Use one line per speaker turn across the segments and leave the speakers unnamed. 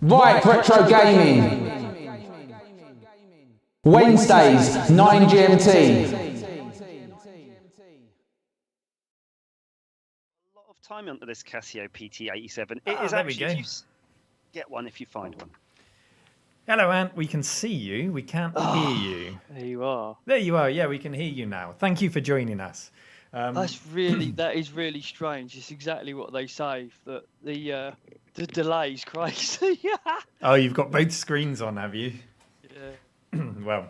Riot Retro Gaming. Wednesdays, 9 GMT.
A lot of time onto this Casio PT87. It is
there we
actually,
go.
get one if you find one.
Hello, Ant. We can see you. We can't hear you.
There you are.
There you are. Yeah, we can hear you now. Thank you for joining us.
That is really strange. It's exactly what they say, that the delay's crazy.
Oh, you've got both screens on, have you?
Yeah.
Well,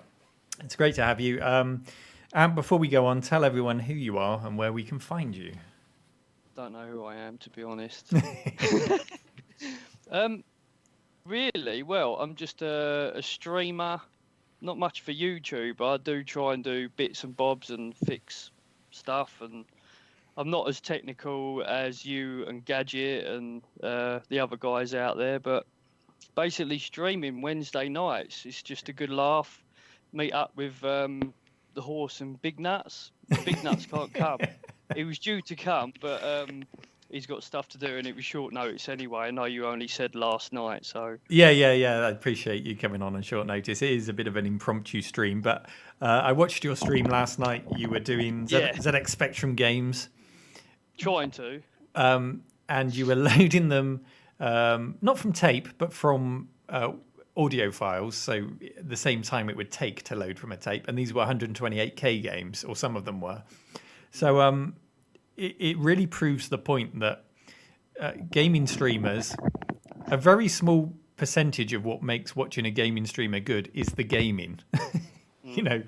it's great to have you. And before we go on, tell everyone who you are and where we can find you.
Don't know who I am, to be honest. Really, well, I'm just a streamer. Not much for YouTube. I do try and do bits and bobs and fix stuff, and I'm not as technical as you and Gadget and the other guys out there, but basically streaming Wednesday nights, it's just a good laugh. Meet up with the horse and Big Nuts. Big Nuts can't come. He was due to come, but he's got stuff to do, and it was short notice anyway. I know you only said last night, so... Yeah.
I appreciate you coming on short notice. It is a bit of an impromptu stream, but I watched your stream last night. You were doing ZX Spectrum games.
Trying to.
And you were loading them, not from tape, but from audio files, so the same time it would take to load from a tape. And these were 128K games, or some of them were. So it really proves the point that gaming streamers, a very small percentage of what makes watching a gaming streamer good is the gaming. You know,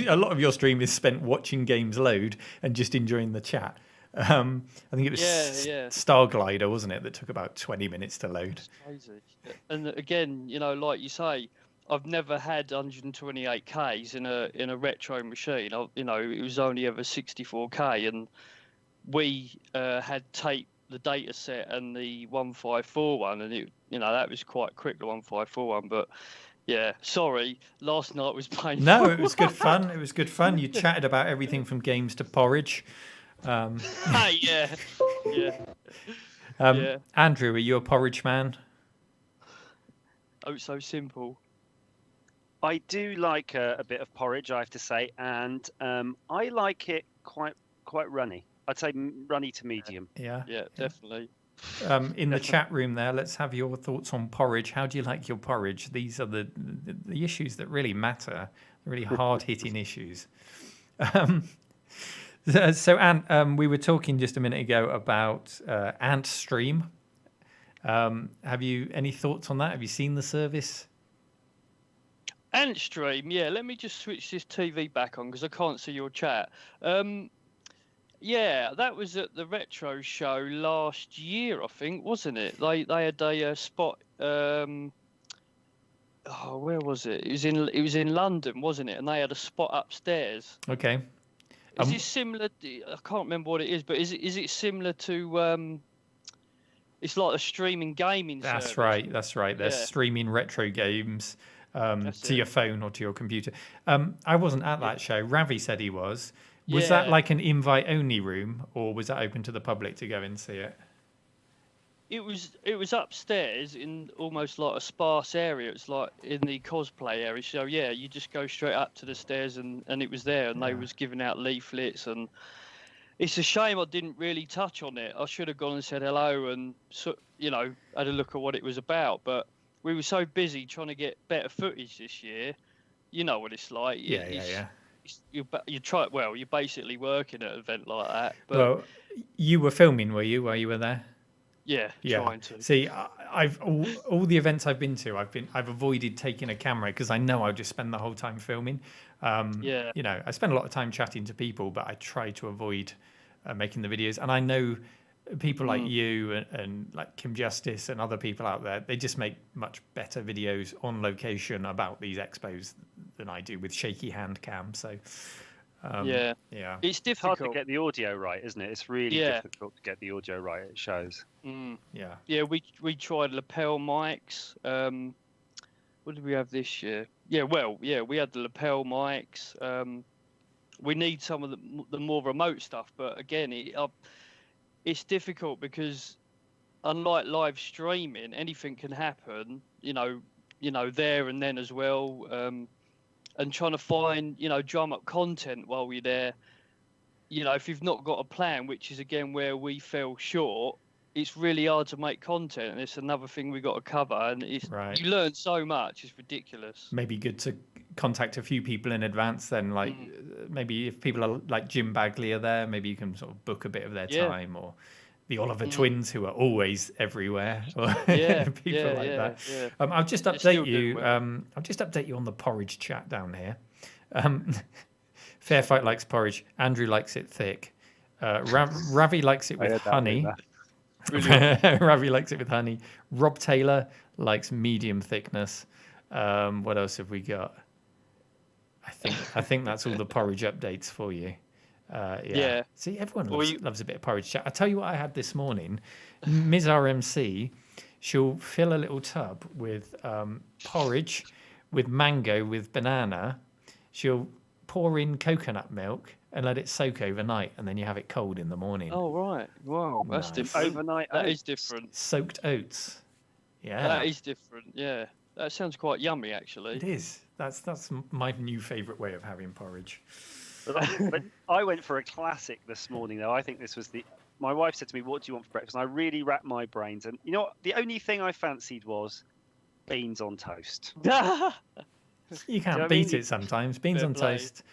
a lot of your stream is spent watching games load and just enjoying the chat. I think it was Starglider, wasn't it, that took about 20 minutes to load.
It's crazy. And again, you know, like you say, I've never had 128Ks in a retro machine. You know, it was only ever 64K, and we had taped the data set and the 154 and it, you know, that was quite quick, the 154 but yeah, sorry, last night was painful.
No, it was good fun. It was good fun. You chatted about everything from games to porridge.
Yeah.
Andrew, are you a porridge man?
Oh, it's so simple.
I do like a bit of porridge, I have to say, and I like it quite runny. I'd say runny to medium.
Yeah, definitely.
In the chat room there, let's have your thoughts on porridge. How do you like your porridge? These are the issues that really matter, really hard-hitting issues. So, Ant, we were talking just a minute ago about Ant Stream. Have you any thoughts on that? Have you seen the service?
Ant Stream, yeah. Let me just switch this TV back on because I can't see your chat. Yeah, that was at the Retro Show last year, I think, wasn't it? They had a spot. Where was it? It was in London, wasn't it? And they had a spot upstairs.
Okay.
Is it similar? I can't remember what it is, but is it similar to? It's like a streaming gaming service.
That's right. They're streaming retro games to your phone or to your computer. I wasn't at that show. Ravi said he was. Was that like an invite-only room, or was that open to the public to go and see it?
It was upstairs in almost like a sparse area. It's like in the cosplay area. So yeah, you just go straight up to the stairs and it was there, and they was giving out leaflets, and it's a shame I didn't really touch on it. I should have gone and said hello and had a look at what it was about, but we were so busy trying to get better footage this year. You know what it's like.
Yeah.
You try. Well, you're basically working at an event like that. But
well, you were filming, were you, while you were there?
Yeah. Trying to.
See, I've all the events I've been to, I've avoided taking a camera because I know I'll just spend the whole time filming. You know, I spend a lot of time chatting to people, but I try to avoid making the videos. And I know people like you and like Kim Justice and other people out there, they just make much better videos on location about these expos than I do with shaky hand cam. So
it's difficult.
Hard to get the audio right, isn't it? It's really difficult to get the audio right. It shows.
Yeah, we tried lapel mics. What did we have this year? We had the lapel mics. We need some of the more remote stuff, but again, it's difficult because unlike live streaming, anything can happen. There and then as well. And trying to find, drum up content while you're there. If you've not got a plan, which is again where we fell short, it's really hard to make content, and it's another thing we got to cover. And you learn so much; it's ridiculous.
Maybe good to contact a few people in advance. Then, like maybe if people are like Jim Bagley are there, maybe you can sort of book a bit of their time, or the Oliver twins who are always everywhere, or people like that. Yeah. I'll just update you. I'll just update you on the porridge chat down here. Fair Fight likes porridge. Andrew likes it thick. Ravi likes it with honey. Ravi likes it with honey. Rob Taylor likes medium thickness. What else have we got? I think that's all the porridge updates for you. Yeah. See, everyone loves a bit of porridge chat. I tell you what I had this morning. Ms. RMC, she'll fill a little tub with porridge, with mango, with banana. She'll pour in coconut milk and let it soak overnight, and then you have it cold in the morning.
Oh, right. Wow, that's different.
Overnight
That is different.
Soaked oats. Yeah.
That is different, yeah. That sounds quite yummy, actually.
It is. That's my new favourite way of having porridge.
But I went for a classic this morning, though. I think this was my wife said to me, "What do you want for breakfast?" And I really racked my brains. And you know what? The only thing I fancied was beans on toast.
You can't beat it sometimes. Beans on toast.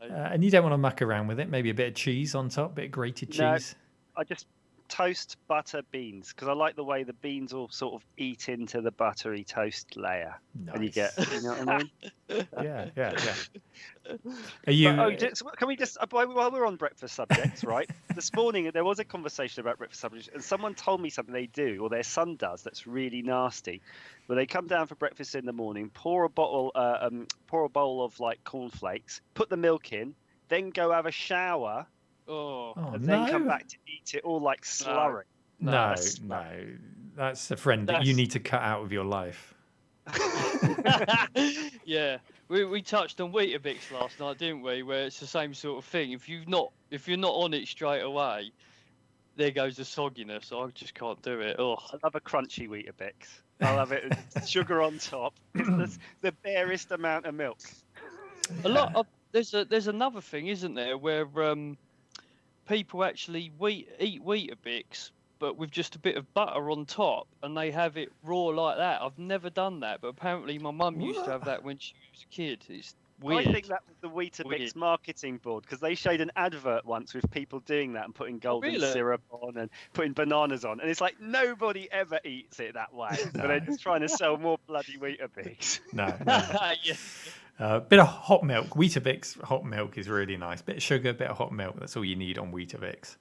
And you don't want to muck around with it. Maybe a bit of cheese on top, a bit of grated cheese.
No, I just toast, butter, beans, because I like the way the beans all sort of eat into the buttery toast layer.
Nice.
And you get, you know what I mean?
Yeah. Are you?
Can we just, while we're on breakfast subjects, right? This morning there was a conversation about breakfast subjects, and someone told me something they do, or their son does, that's really nasty. Where they come down for breakfast in the morning, pour a bowl of like cornflakes, put the milk in, then go have a shower. And then come back to eat it all like slurry.
No. That's a friend that you need to cut out of your life.
Yeah, we touched on Weetabix last night, didn't we? Where it's the same sort of thing. If you're not on it straight away, there goes the sogginess. I just can't do it. Oh,
I love a crunchy Weetabix. I love it. Sugar on top. It's the barest amount of milk.
There's another thing, isn't there, where people actually eat Weetabix, but with just a bit of butter on top, and they have it raw like that. I've never done that, but apparently my mum used to have that when she was a kid. It's weird.
I think that was the Weetabix marketing board, because they showed an advert once with people doing that and putting golden syrup on and putting bananas on, and it's like nobody ever eats it that way. No. But they're just trying to sell more bloody Weetabix.
No. Bit of hot milk. Weetabix hot milk is really nice. Bit of sugar, bit of hot milk. That's all you need on Weetabix.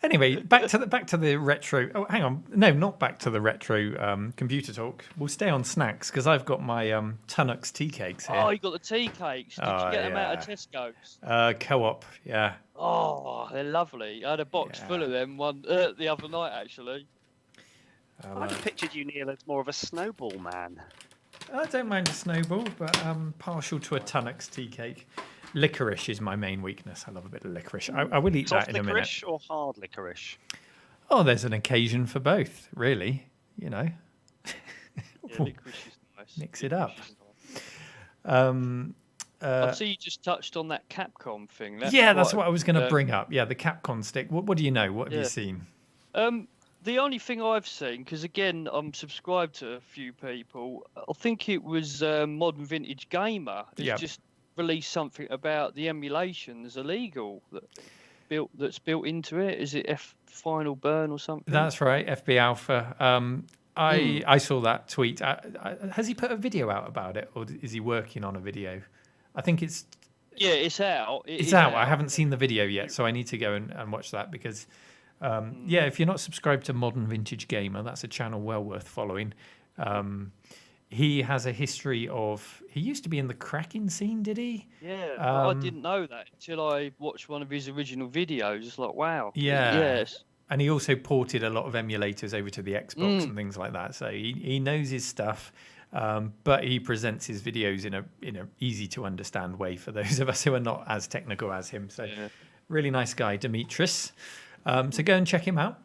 Anyway, back to the retro. Oh, hang on. No, not back to the retro computer talk. We'll stay on snacks because I've got my Tunnux tea cakes here.
Oh, you got the tea cakes. Did you get them out of Tesco's?
Co-op, yeah.
Oh, they're lovely. I had a box full of them the other night, actually.
I pictured you, Neil, as more of a snowball man.
I don't mind a snowball, but I'm partial to a Tunnux tea cake. Licorice is my main weakness. I love a bit of licorice. I will eat that in a minute.
Soft licorice or hard licorice?
Oh, there's an occasion for both, really. You know.
Licorice is nice.
Mix it up.
I see you just touched on that Capcom thing.
That's what I was going to bring up. Yeah, the Capcom stick. What do you know? What have you seen?
The only thing I've seen, because again, I'm subscribed to a few people. I think it was Modern Vintage Gamer. It's just released something about the emulation is illegal that's built into it. Is it Final Burn or something?
That's right, FB Alpha. I saw that tweet. Has he put a video out about it, or is he working on a video? I think it's...
Yeah, it's out.
It's out. I haven't seen the video yet, so I need to go and watch that because... if you're not subscribed to Modern Vintage Gamer, that's a channel well worth following. He has a history of... He used to be in the cracking scene, did he?
Yeah, I didn't know that until I watched one of his original videos. It's like, wow.
Yeah.
Yes.
And he also ported a lot of emulators over to the Xbox and things like that. So he knows his stuff, but he presents his videos in a easy to understand way for those of us who are not as technical as him. So really nice guy, Demetrius. So go and check him out.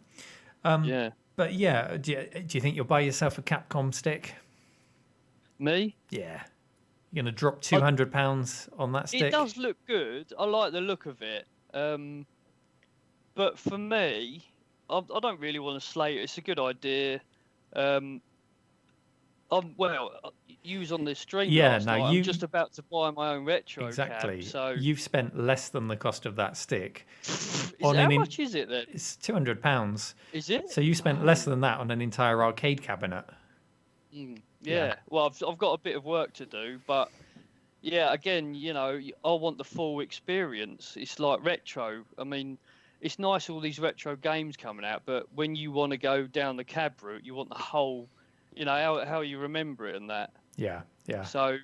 Yeah.
But yeah, do you think you'll buy yourself a Capcom stick?
Me?
Yeah. You're going to drop £200 on that stick?
It does look good. I like the look of it. But for me, I don't really want to slate it. It's a good idea. You was on this stream last night. I'm just about to buy my own retro
exactly.
cab. So
you've spent less than the cost of that stick.
How much is it then?
It's £200.
Is it?
So you spent less than that on an entire arcade cabinet.
Yeah. Well, I've got a bit of work to do, but yeah, again, I want the full experience. It's like retro. I mean, it's nice all these retro games coming out, but when you want to go down the cab route, you want the whole, how you remember it and that.
Yeah.
So,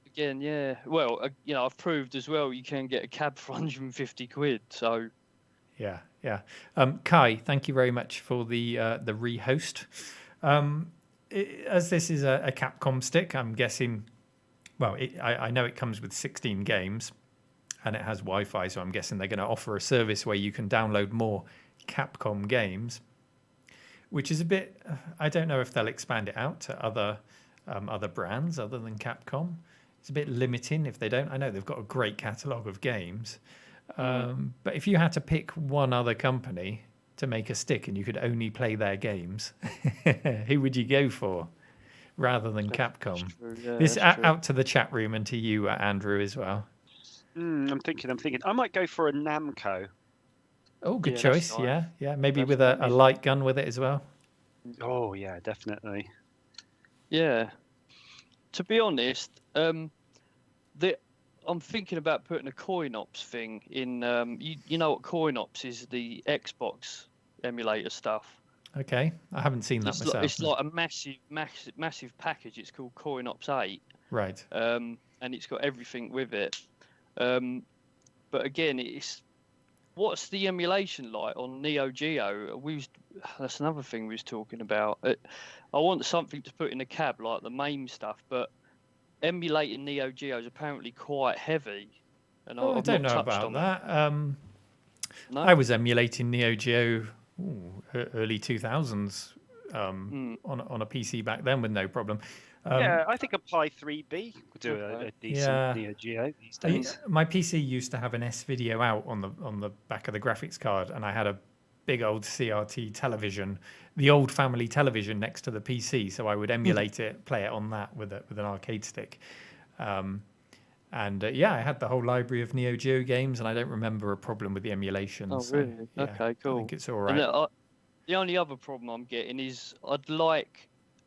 again, yeah. Well, I've proved as well you can get a cab for 150 quid. So.
Yeah. Kai, thank you very much for the rehost. As this is a Capcom stick, I'm guessing. Well, I know it comes with 16 games, and it has Wi-Fi, so I'm guessing they're going to offer a service where you can download more Capcom games, which is a bit. I don't know if they'll expand it out to other brands other than Capcom. It's a bit limiting if they don't. I know they've got a great catalogue of games, but if you had to pick one other company to make a stick and you could only play their games, who would you go for rather than Capcom?
Yeah,
this out to the chat room and to you, Andrew, as well.
I'm thinking. I might go for a Namco.
Oh, good choice.
Nice.
Yeah. Maybe with a light gun with it as well.
Oh yeah, definitely.
Yeah. To be honest, I'm thinking about putting a CoinOps thing in. You know what CoinOps is? The Xbox emulator stuff.
Okay, I haven't seen that myself.
It's like a massive package. It's called CoinOps 8.
Right.
And it's got everything with it. But again, what's the emulation like on Neo Geo? That's another thing we was talking about. I want something to put in a cab like the MAME stuff, but emulating Neo Geo is apparently quite heavy. And
I don't know about that. No? I was emulating Neo Geo early 2000s on a PC back then with no problem.
Yeah, I think a Pi 3B would do a decent Neo Geo these days.
My PC used to have an S-Video out on the back of the graphics card, and I had a big old CRT television, the old family television next to the PC, so I would emulate it, play it on that with an arcade stick. I had the whole library of Neo Geo games, and I don't remember a problem with the emulation.
Oh, really? Yeah, okay, cool.
I think it's all right.
And the only other problem I'm getting is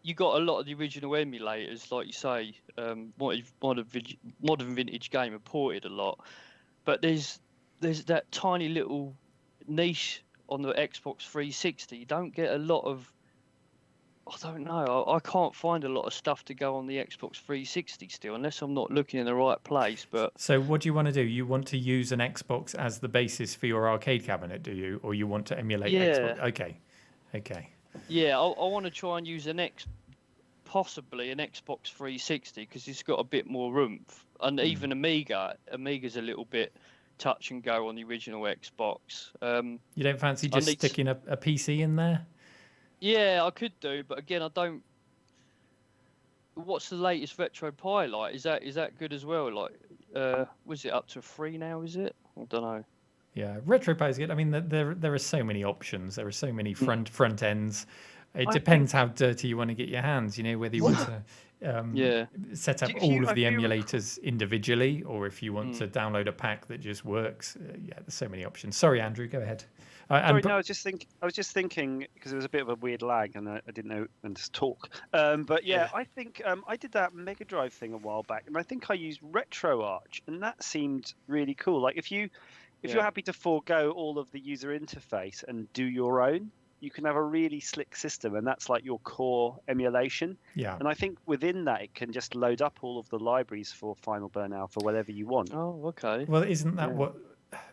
you got a lot of the original emulators, like you say, modern vintage game are ported a lot, but there's that tiny little niche on the Xbox 360. You don't get a lot of. I don't know. I can't find a lot of stuff to go on the Xbox 360 still, unless I'm not looking in the right place. But
so, what do you want to do? You want to use an Xbox as the basis for your arcade cabinet, do you, or you want to emulate Xbox? Okay.
Yeah, I want to try and use possibly an Xbox 360 because it's got a bit more oomph, and even Amiga's a little bit touch and go on the original Xbox.
You don't fancy just sticking a PC in there?
Yeah, I could do, but again, I don't. What's the latest RetroPie like? Is that good as well? Like, was it up to 3 now? Is it? I don't know.
Yeah, RetroPie is good. I mean, there are so many options. There are so many front ends. It depends how dirty you want to get your hands. Whether you want to set up all of the emulators individually, or if you want to download a pack that just works. There's so many options. Sorry, Andrew, go ahead.
I was just thinking because there was a bit of a weird lag and I didn't know when to talk. I think I did that Mega Drive thing a while back, and I think I used RetroArch, and that seemed really cool. Like if you're happy to forego all of the user interface and do your own, you can have a really slick system, and that's like your core emulation. Yeah. And I think within that, it can just load up all of the libraries for Final Burn Alpha, whatever you want.
Oh, okay.
Well, isn't that what?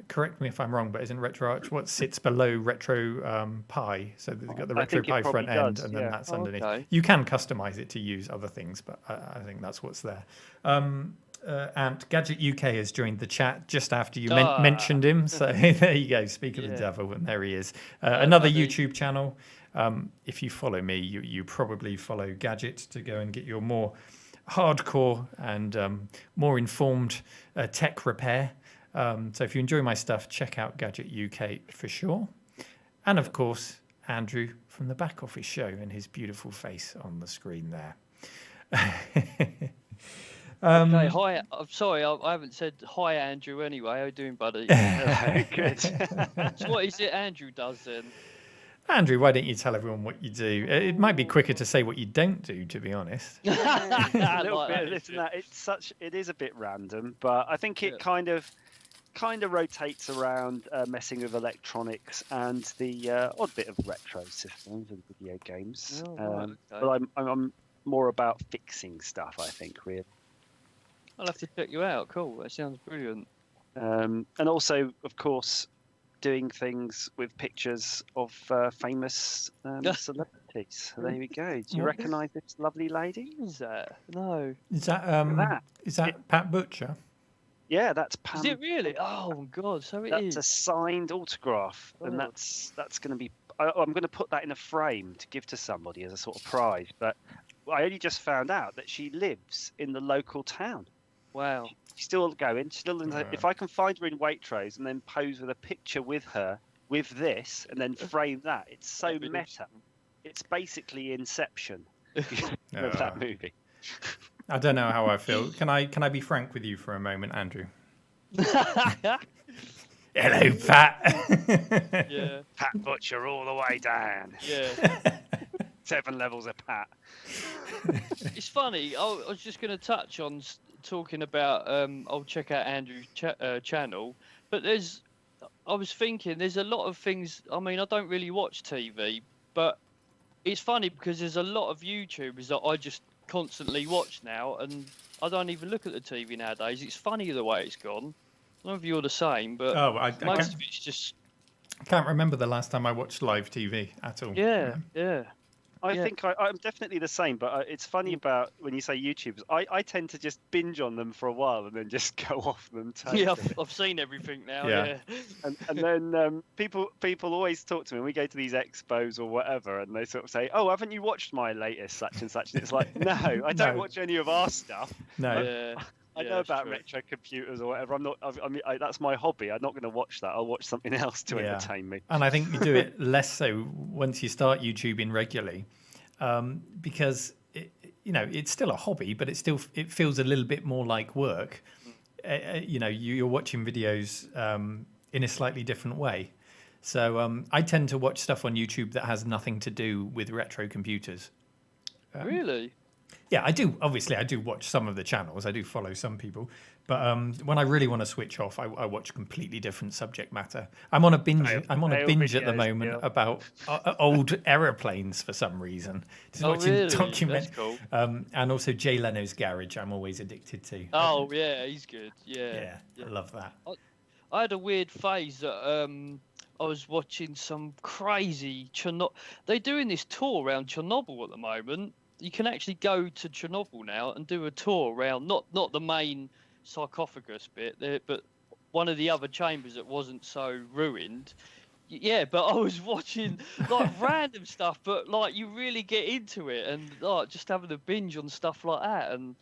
Correct me if I'm wrong, but isn't RetroArch what sits below RetroPie? So they've got the RetroPie front end, and then that's underneath. Okay. You can customize it to use other things, but I think that's what's there. And Gadget UK has joined the chat just after you mentioned him. So there you go. Speak of the devil, and there he is. Another YouTube channel. If you follow me, you probably follow Gadget to go and get your more hardcore and more informed tech repair. So if you enjoy my stuff, check out Gadget UK for sure. And of course, Andrew from the back office show and his beautiful face on the screen there.
Okay, hi. I'm sorry, I haven't said hi, Andrew. Anyway, how you doing, buddy?
Good.
So what is it Andrew does then?
Andrew, why don't you tell everyone what you do? It might be quicker to say what you don't do, to be honest.
A little
Like
bit.
that,
Listen, that it is a bit random, but I think it kind of rotates around messing with electronics and the odd bit of retro systems and video games.
Oh, right, okay.
But I'm more about fixing stuff, I think, really.
I'll have to check you out. Cool. That sounds brilliant.
And also, of course, doing things with pictures of famous celebrities. So there we go. Do you recognise this lovely lady?
What is that? No.
Is that Pat Butcher?
Yeah, that's Pam.
Is it really? Oh God! So it is.
That's a signed autograph, and that's going to be. I'm going to put that in a frame to give to somebody as a sort of prize. But I only just found out that she lives in the local town.
Wow.
She's still going. If I can find her in Waitrose and then pose with a picture with her with this, and then frame that, it's so meta. It's basically Inception of that movie.
I don't know how I feel. Can I be frank with you for a moment, Andrew? Hello, Pat.
Yeah.
Pat Butcher all the way down.
Yeah.
7 levels of Pat.
It's funny. I was just going to touch on talking about. I'll check out Andrew's channel, but I was thinking there's a lot of things. I mean, I don't really watch TV, but it's funny because there's a lot of YouTubers that I just constantly watch now, and I don't even look at the TV nowadays. It's funny the way it's gone. I don't know if you're the same, but most of it's just.
I can't remember the last time I watched live TV at all.
Yeah.
I think I'm definitely the same, but it's funny about when you say YouTubers. I tend to just binge on them for a while and then just go off them. Totally.
Yeah, I've seen everything now. Yeah.
And then people always talk to me when we go to these expos or whatever, and they sort of say, "Oh, haven't you watched my latest such and such?" And it's like, no, I don't watch any of our stuff.
No.
I know about retro computers or whatever. That's my hobby. I'm not going to watch that. I'll watch something else to entertain me.
And I think you do it less so once you start YouTubing regularly, because it's still a hobby, but it feels a little bit more like work. You're watching videos in a slightly different way. So I tend to watch stuff on YouTube that has nothing to do with retro computers.
Really?
Yeah, I do. Obviously, I do watch some of the channels. I do follow some people. But when I really want to switch off, I watch completely different subject matter. I'm on a binge. I'm on a binge at the moment about old aeroplanes for some reason. Just watching documentaries.
That's cool.
And also Jay Leno's Garage. I'm always addicted to.
Oh yeah, he's good. Yeah.
I love that.
I had a weird phase that I was watching some crazy Chernobyl. They're doing this tour around Chernobyl at the moment. You can actually go to Chernobyl now and do a tour around not the main sarcophagus bit there, but one of the other chambers that wasn't so ruined. Yeah, but I was watching like random stuff, but like you really get into it and like just having a binge on stuff like that. And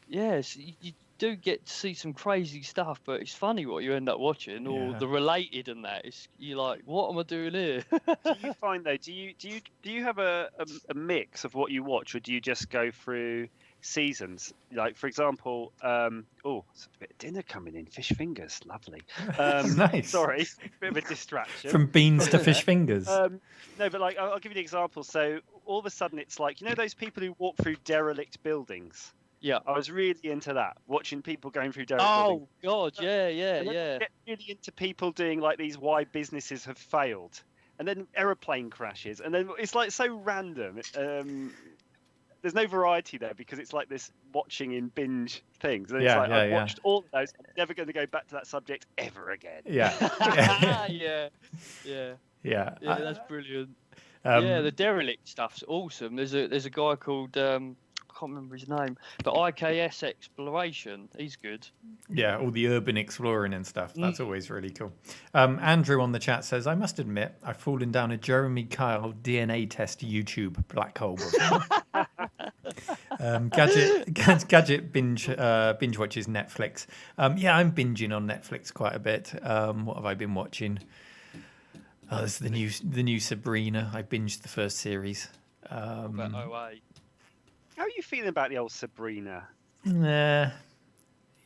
yes, you do get to see some crazy stuff, but it's funny what you end up watching or the related and that. You're like, what am I doing here?
Do you find though? Do you have a mix of what you watch, or do you just go through seasons? Like for example, it's a bit of dinner coming in. Fish fingers, lovely.
Nice.
Sorry, bit of a distraction.
From beans to fish fingers.
No, but like I'll give you an example. So all of a sudden, it's like those people who walk through derelict buildings.
Yeah,
I was really into that, watching people going through derelict buildings.
God, yeah.
I get really into people doing like these why businesses have failed, and then aeroplane crashes, and then it's like so random. There's no variety there because it's like this watching in binge things. And it's I've watched all of those. I'm never going to go back to that subject ever again.
Yeah.
Yeah, that's brilliant. The derelict stuff's awesome. There's a guy called I can't remember his name, but IKS Exploration. He's good.
Yeah, all the urban exploring and stuff. That's always really cool. Andrew on the chat says, I must admit, I've fallen down a Jeremy Kyle DNA test YouTube black hole before. Gadget binge watches Netflix. Yeah, I'm binging on Netflix quite a bit. What have I been watching? Oh, there's the new Sabrina. I binged the first series.
About OA.
How are you feeling about the old Sabrina?
Yeah.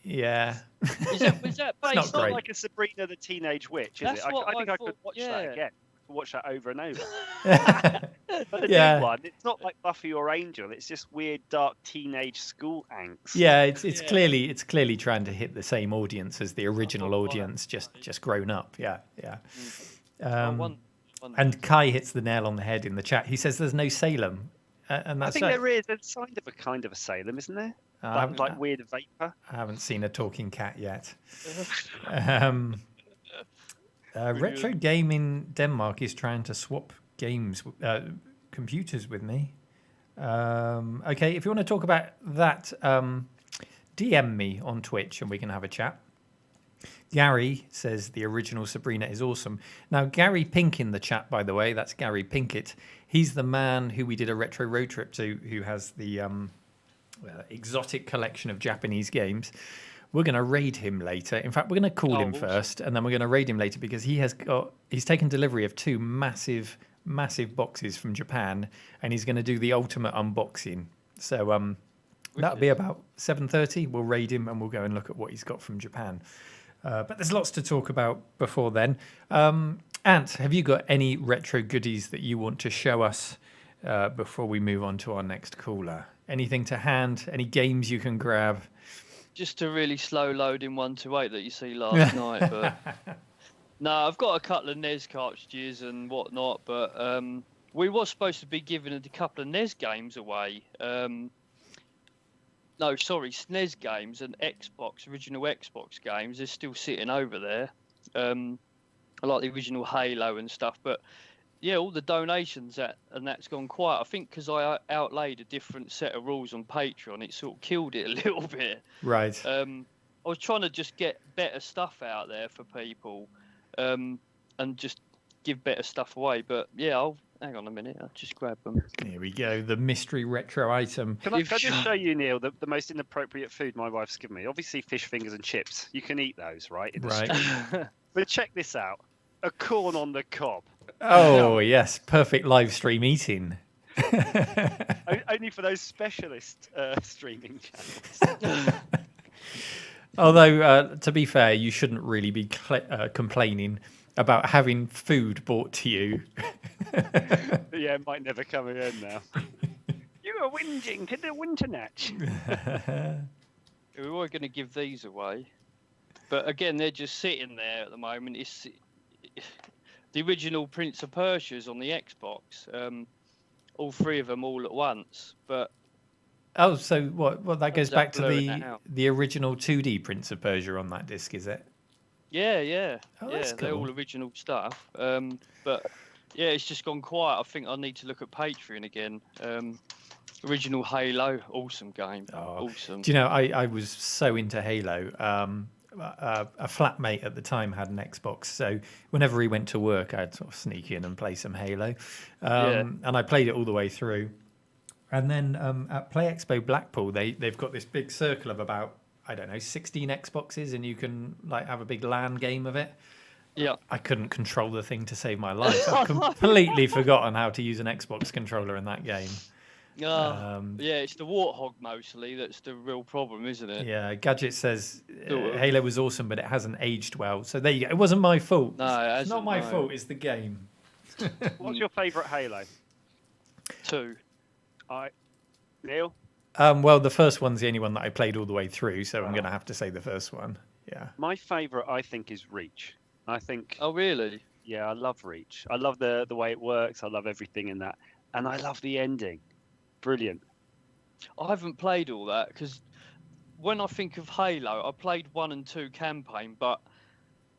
Was that based?
It's not like a Sabrina the Teenage Witch, is
That's
it? I
what
think
I
I could
thought,
watch
yeah.
that again. Watch that over and over. But the
Yeah.
new one, it's not like Buffy or Angel. It's just weird, dark teenage school angst.
Yeah, it's clearly trying to hit the same audience as the original audience, just grown up. Yeah. And Kai hits the nail on the head in the chat. He says there's no Salem, and that's
I think there is. There's a kind of a Salem, isn't there? Like weird vapor.
I haven't seen a talking cat yet. Retro Gaming Denmark is trying to swap computers with me. Okay, if you want to talk about that, DM me on Twitch and we can have a chat. Gary says the original Sabrina is awesome. Now, Gary Pink in the chat, by the way, that's Gary Pinkett. He's the man who we did a retro road trip to, who has the exotic collection of Japanese games. We're going to raid him later. In fact, we're going to call him first, and then we're going to raid him later because he's taken delivery of 2 massive boxes from Japan, and he's going to do the ultimate unboxing. So that'll be about 7:30. We'll raid him and we'll go and look at what he's got from Japan. But there's lots to talk about before then. Ant, have you got any retro goodies that you want to show us before we move on to our next caller? Anything to hand? Any games you can grab?
Just a really slow loading 128 that you see last night. But no, I've got a couple of NES cartridges and whatnot. But we was supposed to be giving a couple of NES games away. No, sorry, SNES games and original Xbox games. They're still sitting over there. I like the original Halo and stuff, but yeah, all the donations that's gone quiet. I think because I outlaid a different set of rules on Patreon, it sort of killed it a little bit.
Right.
I was trying to just get better stuff out there for people, and just give better stuff away. But yeah, hang on a minute, I'll just grab them.
Here we go, the mystery retro item.
Can I just show you, Neil, the most inappropriate food my wife's given me? Obviously, fish fingers and chips. You can eat those, right?
Right.
But check this out. A corn on the cob.
Oh, yes. Perfect live stream eating.
Only for those specialist streaming channels.
Although, to be fair, you shouldn't really be complaining about having food brought to you.
Yeah, it might never come again now. You were whinging to the Winternet.
We were going to give these away, but again, they're just sitting there at the moment. It's the original Prince of Persia's on the Xbox. All 3 of them all at once, but.
Oh, so what? Well, that goes back to the original 2D Prince of Persia on that disc, is it?
Yeah.
Oh,
yeah,
that's cool.
They're all original stuff. But yeah, it's just gone quiet. I think I need to look at Patreon again. Original Halo, awesome game.
Oh,
awesome.
Do you know, I was so into Halo. A flatmate at the time had an Xbox, so whenever he went to work, I'd sort of sneak in and play some Halo. And I played it all the way through. And then at Play Expo Blackpool, they've got this big circle of about, I don't know, 16 Xboxes, and you can like have a big LAN game of it.
Yeah.
I couldn't control the thing to save my life. I've completely forgotten how to use an Xbox controller in that game.
Yeah, it's the Warthog mostly that's the real problem, isn't it?
Yeah, Gadget says Halo was awesome, but it hasn't aged well. So there you go. It wasn't my fault.
No,
it's not my fault. It's the game.
What's your favourite Halo?
2.
Neil?
Well, the first one's the only one that I played all the way through, so I'm going to have to say the first one. Yeah.
My favourite, I think, is Reach. I think.
Oh, really?
Yeah, I love Reach. I love the way it works. I love everything in that, and I love the ending. Brilliant.
I haven't played all that because when I think of Halo, I played 1 and 2 campaign, but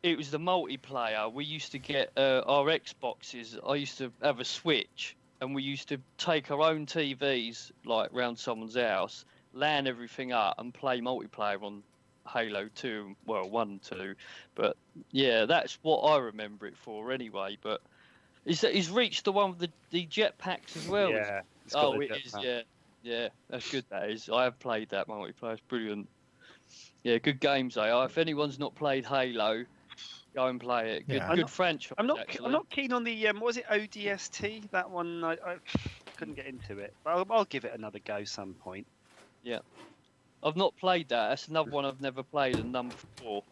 it was the multiplayer. We used to get our Xboxes. I used to have a Switch, and we used to take our own TVs like round someone's house, LAN everything up, and play multiplayer on Halo 2, well, 1 and 2. But yeah, that's what I remember it for anyway. But he's reached the one with the jetpacks as well.
Yeah.
Oh, it is. Yeah, yeah, that's good. That is. I have played that multiplayer. It's brilliant. Yeah, good games they are. If anyone's not played Halo, go and play it. Good franchise.
I'm not keen on the what was it, ODST? That one I couldn't get into it. But I'll give it another go some point.
Yeah, I've not played that. That's another one I've never played. And number 4.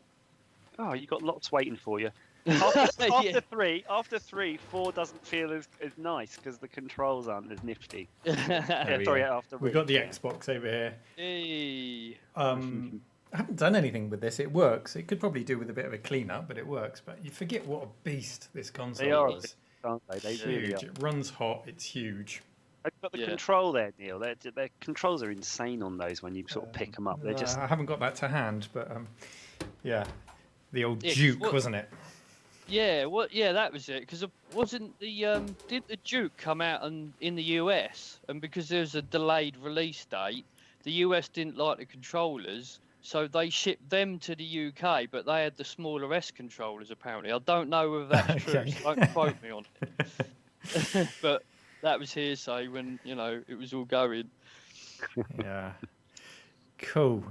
Oh, you got lots waiting for you. After three, 4 doesn't feel as nice because the controls aren't as nifty. After
we've got the Xbox over here.
Hey.
I haven't done anything with this. It works. It could probably do with a bit of a clean up, but it works. But you forget what a beast this console is.
Aren't they? They
huge.
Really are.
It runs hot. It's huge.
I've got the control there, Neil. Their controls are insane on those when you sort of pick them up. They're just.
I haven't got that to hand, but yeah, the old Duke, wasn't it?
Yeah, that was it. Because wasn't did the Duke come out in the US? And because there's a delayed release date, the US didn't like the controllers, so they shipped them to the UK. But they had the smaller S controllers apparently. I don't know whether that's true. So don't quote me on it. But that was hearsay when it was all going.
Yeah. Cool.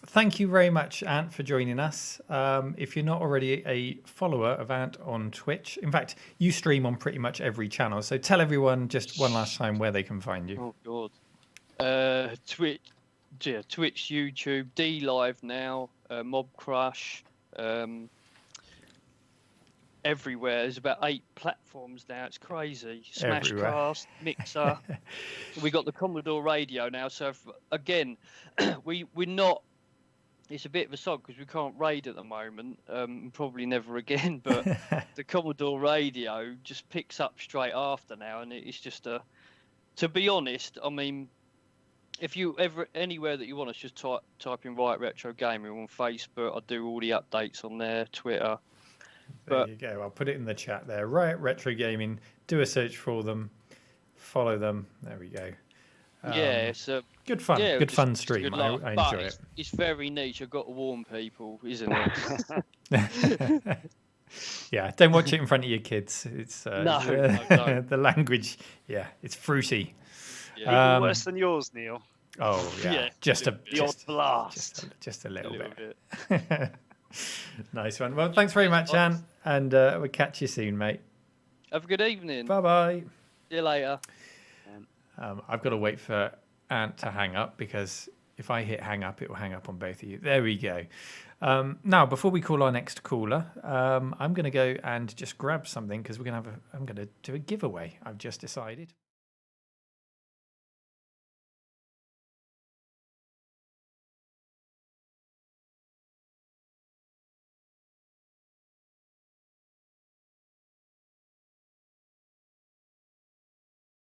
Thank you very much, Ant, for joining us. If you're not already a follower of Ant on Twitch, in fact, you stream on pretty much every channel. So tell everyone just one last time where they can find you.
Oh, God. Twitch, YouTube, D Live now, Mob Crush, everywhere. There's about 8 platforms now. It's crazy. Smashcast, Mixer. We got the Commodore radio now. So again, we're not. It's a bit of a sod because we can't raid at the moment. Probably never again. But the Commodore radio just picks up straight after now, and it's just a. To be honest, I mean, if you ever anywhere that you want us, just type in Riot Retro Gaming on Facebook. I do all the updates on there, Twitter.
There you go. I'll put it in the chat there. Riot Retro Gaming. Do a search for them. Follow them. There we go.
Yeah, it's a
good fun.
Yeah,
good fun stream. I enjoy it.
It's very niche. I've got to warn people, isn't it?
Yeah, don't watch it in front of your kids. It's
no,
the language. Yeah, it's fruity.
Yeah. Even worse than yours, Neil.
Oh yeah, just a
blast.
Just a little bit. Nice one. Well, thanks very much, Ant, and we'll catch you soon, mate.
Have a good evening.
Bye-bye.
See you later.
I've got to wait for Ant to hang up because if I hit hang up, it will hang up on both of you. There we go. Now, before we call our next caller, I'm going to go and just grab something because I'm going to do a giveaway. I've just decided.